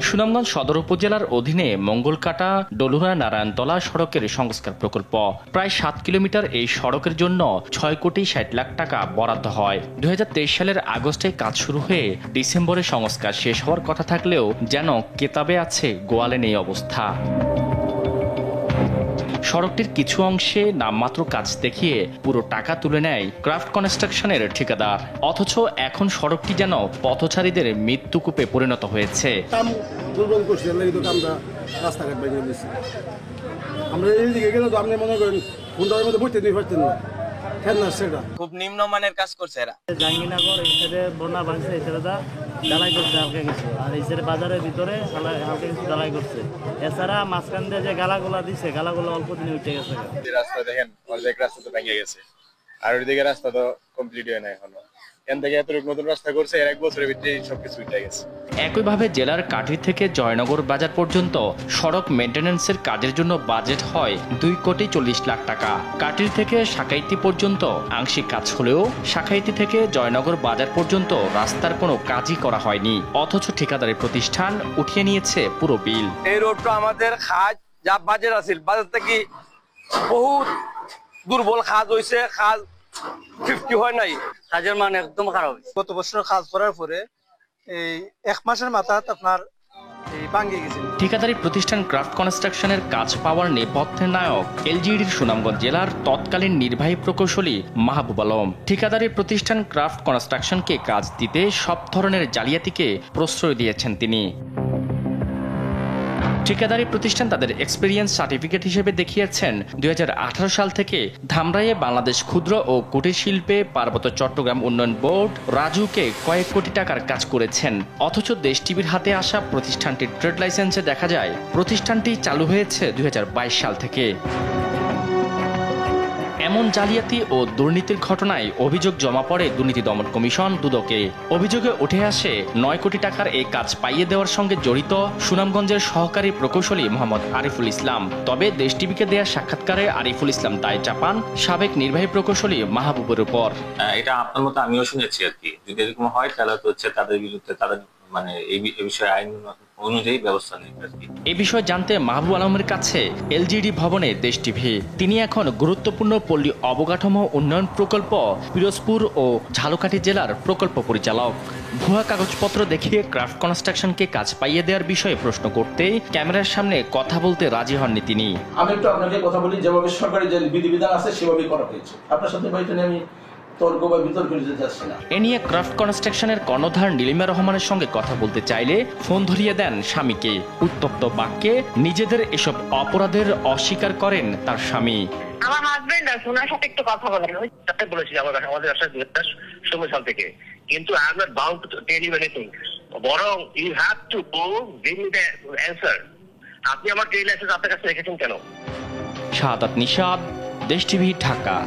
সুনামগঞ্জ সদর উপজেলার অধীনে মঙ্গলকাটা ডলুরা নারায়ণতলা সড়কের সংস্কার প্রকল্প প্রায় 7 কিলোমিটার এই সড়কের জন্য 6 কোটি 60 লাখ টাকা বরাদ্দ হয়। 2023 সালের আগস্টে কাজ শুরু হয়ে ডিসেম্বরে সংস্কার শেষ হওয়ার কথা থাকলেও যেন কেতাবে আছে গোয়ালে নেই অবস্থা। সড়কটির কিছু অংশে নামমাত্র কাজ দেখিয়ে পুরো টাকা তুলে নেয় ক্রাফট কনস্ট্রাকশনের ঠিকাদার। অথচ এখন সড়কটি যেন পথচারীদের মৃত্যুকূপে পরিণত হয়েছে। খুব নিম্নমানের কাজ করছে এরা। জাহাঙ্গীরনগর এই সাইডে বন্যা ভাঙছে, এই সাইডে ঢালাই করছে হালকা কিছু, আর এই সাইডে বাজারের ভিতরে হালকা কিছু ঢালাই করছে। এছাড়া মাঝখান দিয়ে যে গালাগুলা দিছে, গালাগুলো অল্প দিনে উঠে গেছে। রাস্তা দেখেন, অর্ধেক রাস্তা তো ভেঙে গেছে, আর ওইদিকে রাস্তা তো কমপ্লিট হয় না এখনো। এখান থেকে এতটুকু নতুন রাস্তা করছে, এর 1 বছরের ভিতরে সবকিছু উঠে গেছে। একইভাবে জেলার কাঠি থেকে জয়নগর বাজার পর্যন্ত সড়ক মেইনটেন্যান্সের কাজের জন্য বাজেট হয় 2 কোটি 40 লাখ টাকা। কাঠির থেকে শাখাইতি পর্যন্ত আংশিক কাজ হলেও শাখাইতি থেকে জয়নগর বাজার পর্যন্ত রাস্তার কোনো কাজই করা হয়নি। অথচ ঠিকাদারি প্রতিষ্ঠান উঠিয়ে নিয়েছে পুরো বিল। এই রোডটা আমাদের খাজ যা বাজার আছিল, বাজার থেকে বহুত দুর্বল খাজ হয়েছে, খাজ 50 হয় নাই, কাজের মান একদম খারাপ। গত বছর কাজ করার পরে এই 1 মাসের মাথায় আপনার ভাঙে গেছে। ঠিকাদারি প্রতিষ্ঠান ক্রাফট কনস্ট্রাকশনের কাজ পাওয়ার নেপথ্যের নায়ক এলজিইডির সুনামগঞ্জ জেলার তৎকালীন নির্বাহী প্রকৌশলী মাহবুব আলম। ঠিকাদারি প্রতিষ্ঠান ক্রাফট কনস্ট্রাকশনকে কাজ দিতে সব ধরনের জালিয়াতিকে প্রশ্রয় দিয়েছেন তিনি। ঠিকাদারি প্রতিষ্ঠান তাদের এক্সপেরিয়েন্স সার্টিফিকেট হিসেবে দেখিয়েছেন 2018 সাল থেকে ধামরাইয়ে বাংলাদেশ ক্ষুদ্র ও কুটির শিল্পে পার্বত্য চট্টগ্রাম উন্নয়ন বোর্ড রাজুকে কয়েক কোটি টাকার কাজ করেছেন। অথচ দেশ টিভির হাতে আসা প্রতিষ্ঠানটির ট্রেড লাইসেন্সে দেখা যায় প্রতিষ্ঠানটি চালু হয়েছে 2022 সাল থেকে। এমন জালিয়াতি ও দুর্নীতির ঘটনায় অভিযোগ জমা পড়ে দুর্নীতি দমন কমিশন দুদকে। অভিযোগে উঠে আসে 9 কোটি টাকার এই কাজ পাইয়ে দেওয়ার সঙ্গে জড়িত সুনামগঞ্জের সহকারী প্রকৌশলী মোহাম্মদ আরিফুল ইসলাম। তবে দেশ টিভিকে দেয়া সাক্ষাৎকারে আরিফুল ইসলাম দায় চাপান সাবেক নির্বাহী প্রকৌশলী মাহবুবের উপর। এটা আপনার মতো আমিও শুনেছি আর কি। যদি এরকম হয় তাহলে তো হচ্ছে তাদের বিরুদ্ধে তাদের মানে এই বিষয়ে আইন অনুযায়ী ব্যবস্থা নেই আর কি। এই বিষয়ে জানতে মাহবুব আলমের কাছে এলজিডি ভবনে দেশ টিভি। তিনি এখন গুরুত্বপূর্ণ পল্লী অবকাঠামো উন্নয়ন প্রকল্প পিরোজপুর ও ঝালকাঠি জেলার প্রকল্প পরিচালক। ভুয়া কাগজপত্র দেখিয়ে ক্রাফট কনস্ট্রাকশনকে কাজ পাইয়ে দেওয়ার বিষয়ে প্রশ্ন করতেই ক্যামেরার সামনে কথা বলতে রাজি হননি তিনি। আমি একটু আপনাকে কথা বলি, যেভাবে সরকারি যে বিধিবিধান আছে সেভাবেই করা হয়েছে। আপনার সাথে বইটা নিয়ে আমি এ নিয়ে ক্রাফট কনস্ট্রাকশনের কর্ণধার নীলিমা রহমানের সঙ্গে কথা বলতে চাইলে ফোন ধরিয়ে দেন স্বামীকে। উত্তপ্ত বাক্যে নিজেদের এসব অপরাধের অস্বীকার করেন তার স্বামী। আমার হাজবেন্ড আর ওনার সাথে একটু কথা বলেন, ওই তাতে বলেছি আমাদের ব্যবসা 2016 সাল থেকে, কিন্তু I am not bound to tell you anything, বরং you have to give me the answer. আপনি আমার ট্রেড লাইসেন্স আপনার কাছে রেখেছেন কেন? শাহাদাত নিশাত, দেশ টিভি, ঢাকা।